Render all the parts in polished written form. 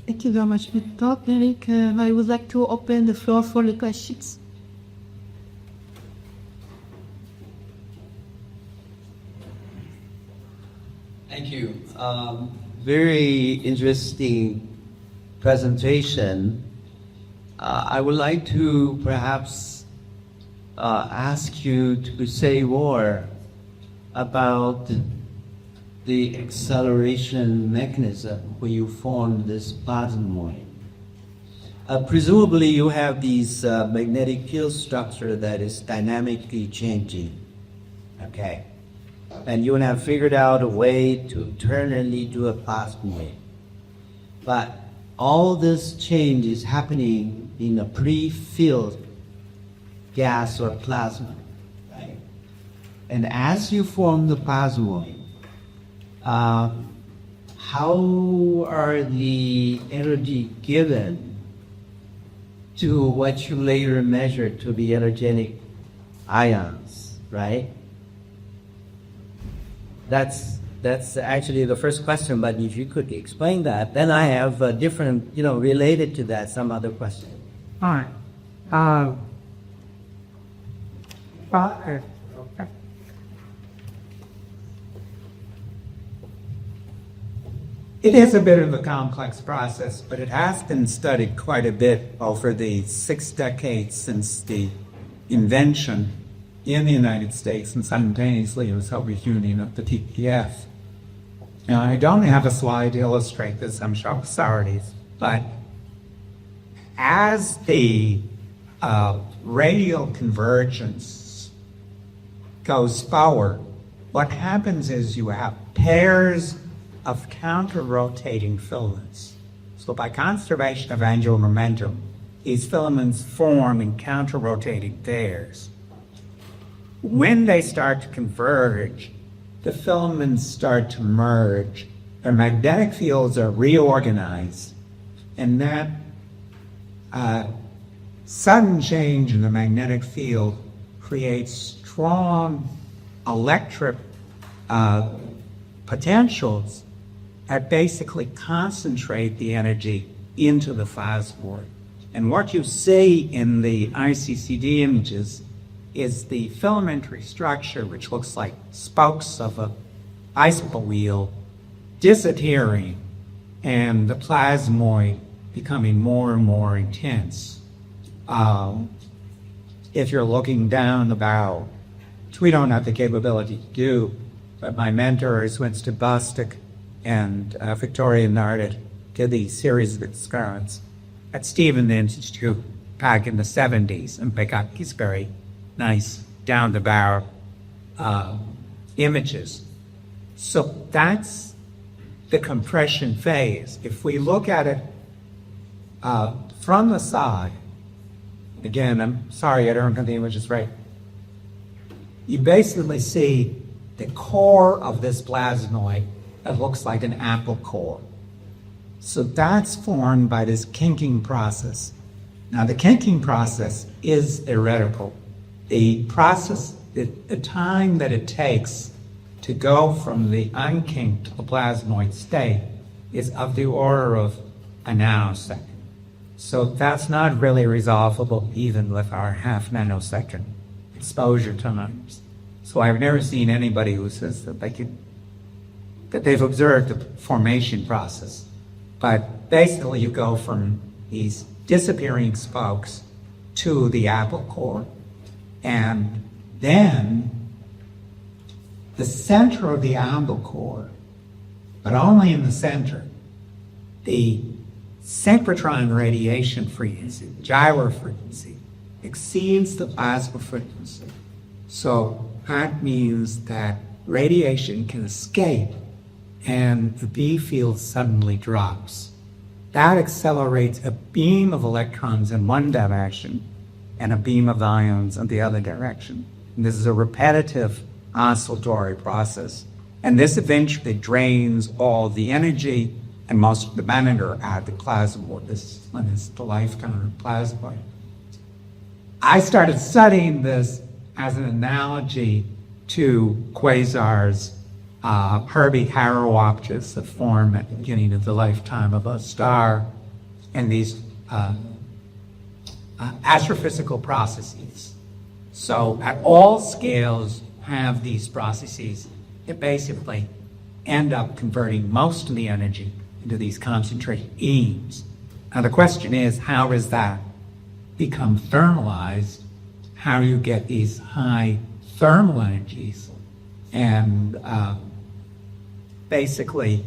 Thank you very much for the talk, Eric. I would like to open the floor for the questions. Thank you. Very interesting presentation. I would like to perhaps ask you to say more about the acceleration mechanism when you form this plasmoid. Presumably you have these magnetic field structure that is dynamically changing, okay? And you have figured out a way to turn it into a plasmoid. But all this change is happening in a pre-filled gas or plasma, right? And as you form the plasmoid, how are the energy given to what you later measure to be energetic ions, right? That's actually the first question, but if you could explain that, then I have a different, related to that, some other question. All right. Okay. It is a bit of a complex process, but it has been studied quite a bit over the 6 decades since the invention in the United States and simultaneously in the Soviet Union of the TPF. Now, I don't have a slide to illustrate this, I'm sorry, but as the radial convergence goes forward, what happens is you have pairs of counter-rotating filaments. So by conservation of angular momentum, these filaments form in counter-rotating pairs. When they start to converge, the filaments start to merge, their magnetic fields are reorganized, and that sudden change in the magnetic field creates strong electric potentials that basically concentrate the energy into the plasmoid. And what you see in the ICCD images is the filamentary structure, which looks like spokes of a bicycle wheel, disappearing, and the plasmoid becoming more and more intense. If you're looking down the barrel, which we don't have the capability to do, but my mentors, Winston Bostic and Victoria Nardit, did these series of experiments at Stevens Institute back in the 70s, and they got these very nice down the barrel images. So that's the compression phase. If we look at it from the side, again, I'm sorry I don't have the images right, you basically see the core of this plasmoid that looks like an apple core. So that's formed by this kinking process. Now the kinking process is theoretical. The process, the time that it takes to go from the unkinked to the plasmoid state is of the order of a nanosecond. So that's not really resolvable even with our half nanosecond exposure times. So I've never seen anybody who says that they've observed the formation process. But basically you go from these disappearing spokes to the apple core. And then the center of the apple core, but only in the center, the synchrotron radiation frequency, gyro frequency, exceeds the plasma frequency. So that means that radiation can escape and the B field suddenly drops. That accelerates a beam of electrons in one direction and a beam of ions in the other direction. And this is a repetitive oscillatory process. And this eventually drains all the energy and most of the matter out of the plasmoid. This one is the lifetime plasmoid. I started studying this as an analogy to quasars Herbie Harrow objects that form at the beginning of the lifetime of a star, and these astrophysical processes. So at all scales have these processes that basically end up converting most of the energy into these concentrated beams. Now the question is, how does that become thermalized? How do you get these high thermal energies? And basically,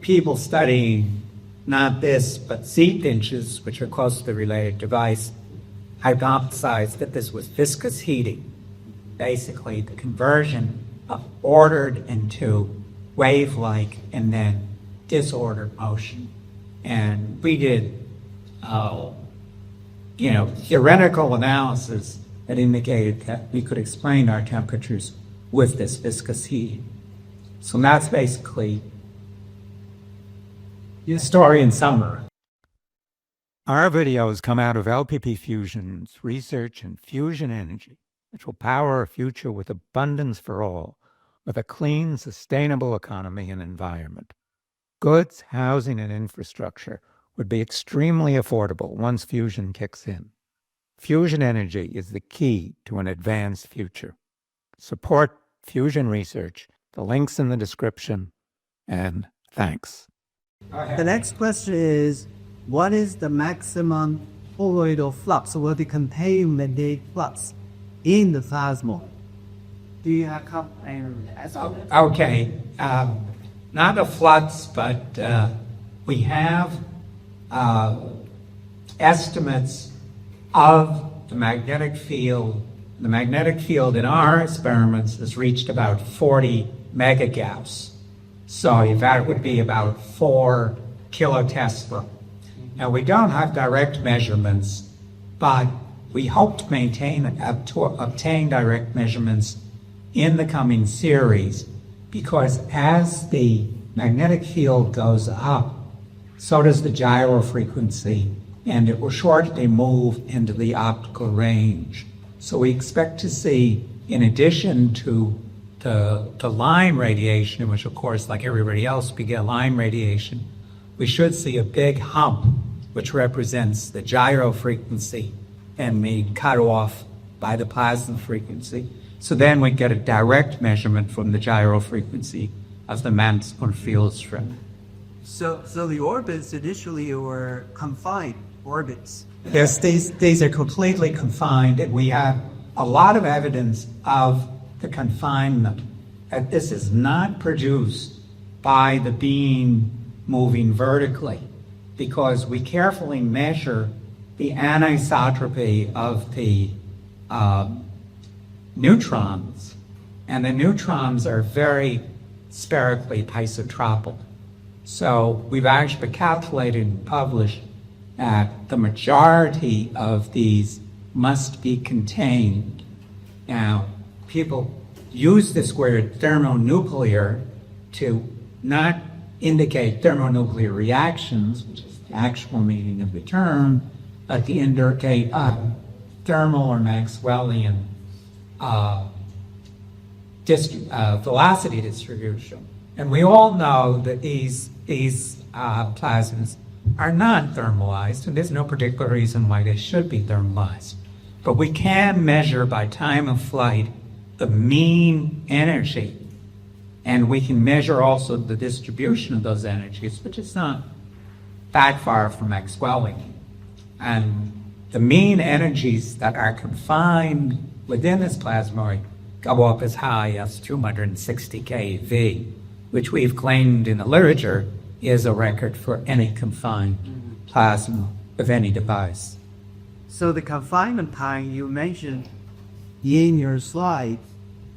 people studying not this, but seed pinches, which are closely related device, hypothesized that this was viscous heating, basically the conversion of ordered into wave-like and then disordered motion. And we did, theoretical analysis that indicated that we could explain our temperatures with this viscous heating. So that's basically the story in summary. Our videos come out of LPPFusion's research in fusion energy, which will power a future with abundance for all, with a clean, sustainable economy and environment. Goods, housing, and infrastructure would be extremely affordable once fusion kicks in. Fusion energy is the key to an advanced future. Support fusion research. The link's in the description, and thanks. The next question is, what is the maximum colloidal flux or the containment flux in the plasmoid? Do you have Okay, not a flux, but we have estimates of the magnetic field. The magnetic field in our experiments has reached about 40 megagauss. So that would be about 4 kilotesla. Now we don't have direct measurements, but we hope to obtain direct measurements in the coming series, because as the magnetic field goes up, so does the gyro frequency, and it will shortly move into the optical range. So we expect to see, in addition to the line radiation, which of course, like everybody else, we get line radiation, we should see a big hump, which represents the gyro frequency, and made cut off by the plasma frequency. So then we get a direct measurement from the gyro frequency of the maximum field strip. So the orbits initially were confined orbits. Yes, these are completely confined, and we have a lot of evidence of the confinement. That this is not produced by the beam moving vertically, because we carefully measure the anisotropy of the neutrons, and the neutrons are very spherically isotropic. So we've actually calculated and published that the majority of these must be contained. Now, people use this word thermonuclear to not indicate thermonuclear reactions, which is the actual meaning of the term, but to indicate thermal or Maxwellian velocity distribution. And we all know that these plasmas are non-thermalized, and there's no particular reason why they should be thermalized. But we can measure by time of flight the mean energy, and we can measure also the distribution of those energies, which is not that far from Maxwellian. And the mean energies that are confined within this plasmoid go up as high as 260 keV, which we've claimed in the literature is a record for any confined plasma of any device. So the confinement time you mentioned in your slide,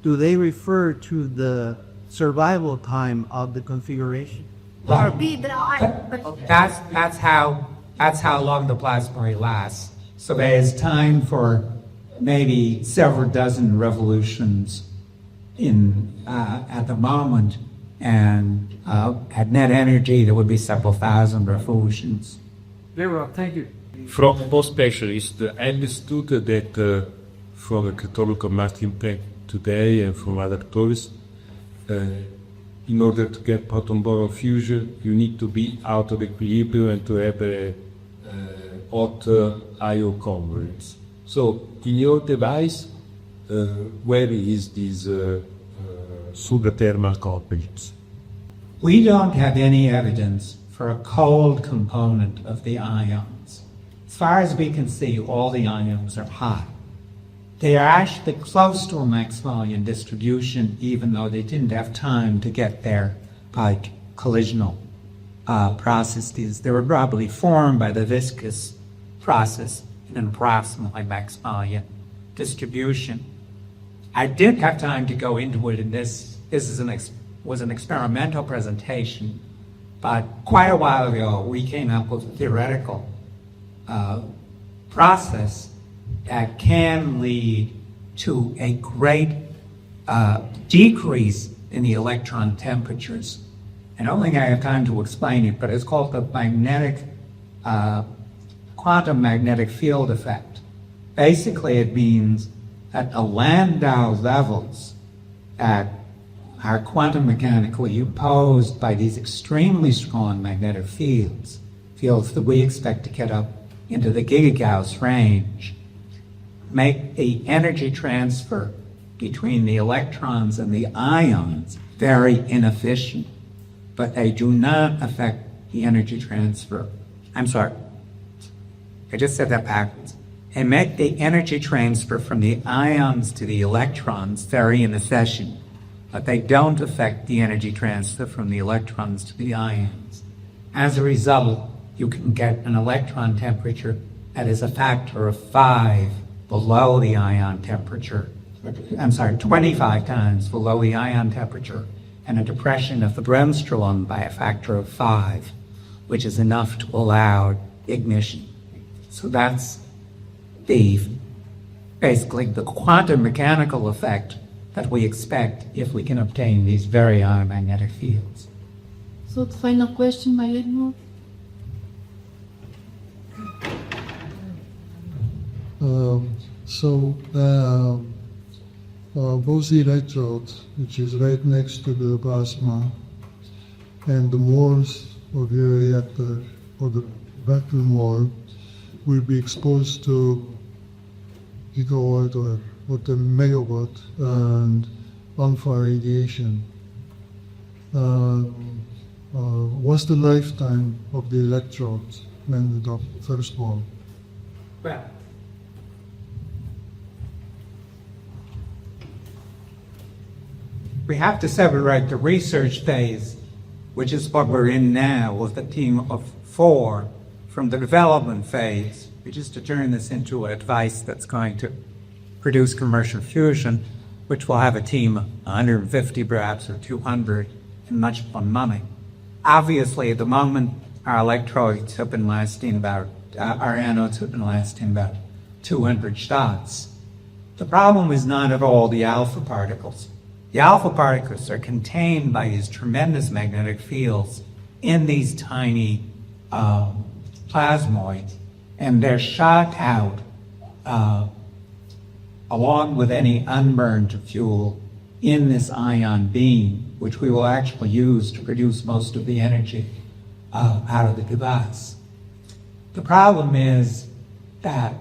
do they refer to the survival time of the configuration? That's how long the plasmoid lasts. So there's time for maybe several dozen revolutions at the moment, and at net energy there would be several thousand revolutions. Very well, thank you. From most specialists, I understood that from the cathodic mass impact today and from other tourists, in order to get proton-boron fusion, you need to be out of equilibrium and to have a hot IO convergence. So in your device, where is this pseudothermal convergence? We don't have any evidence for a cold component of the ions. As far as we can see, all the ions are hot. They are actually close to a Maxwellian distribution, even though they didn't have time to get there by collisional processes. They were probably formed by the viscous process in an approximately Maxwellian distribution. I did have time to go into it, and this was an experimental presentation, but quite a while ago we came up with a theoretical process that can lead to a great decrease in the electron temperatures. I don't think I have time to explain it, but it's called the quantum magnetic field effect. Basically, it means that the Landau levels that are quantum mechanically opposed by these extremely strong magnetic fields that we expect to get up into the gigagauss range, make the energy transfer between the electrons and the ions very inefficient, but they do not affect the energy transfer. I'm sorry, I just said that backwards. They make the energy transfer from the ions to the electrons very inefficient, but they don't affect the energy transfer from the electrons to the ions. As a result, you can get an electron temperature that is a factor of 5 below the ion temperature. 25 times below the ion temperature, and a depression of the bremsstrahlung by a factor of 5, which is enough to allow ignition. So that's basically the quantum mechanical effect that we expect if we can obtain these very high magnetic fields. So the final question, my Edmund. Both the electrode, which is right next to the plasma, and the moles of your reactor, or the vacuum mole, will be exposed to gigawatt or 10 megawatt and alpha radiation. What's the lifetime of the electrode when the first mole? Well, we have to separate the research phase, which is what we're in now with a team of 4, from the development phase, which is to turn this into a device that's going to produce commercial fusion, which will have a team of 150 perhaps or 200 and much more money. Obviously, at the moment, our electrodes have been lasting about, our anodes have been lasting about 200 shots. The problem is not at all the alpha particles. The alpha particles are contained by these tremendous magnetic fields in these tiny plasmoids, and they're shot out along with any unburned fuel in this ion beam, which we will actually use to produce most of the energy out of the device. The problem is that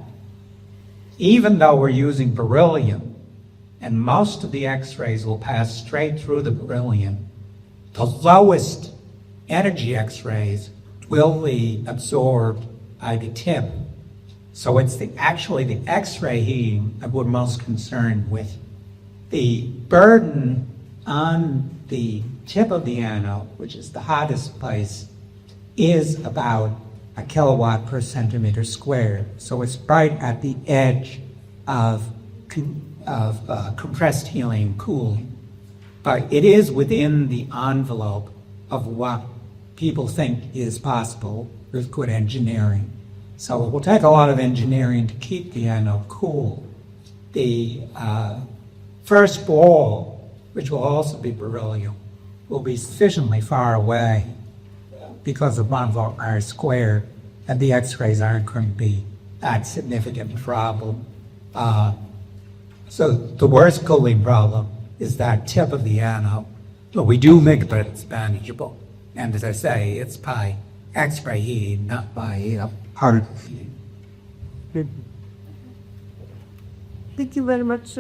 even though we're using beryllium, and most of the X-rays will pass straight through the beryllium, the lowest energy X-rays will be absorbed by the tip. So it's actually the X-ray heating that we're most concerned with. The burden on the tip of the anode, which is the hottest place, is about 1 kilowatt per centimeter squared. So it's right at the edge of compressed helium cooling. But it is within the envelope of what people think is possible with good engineering. So it will take a lot of engineering to keep the anode cool. The first ball, which will also be beryllium, will be sufficiently far away because of 1 volt r squared, and the X-rays aren't going to be that significant a problem. So the worst cooling problem is that tip of the anode. Well, we do make it, but it's manageable. And as I say, it's by X-ray heating, not by hard heating. Thank you very much.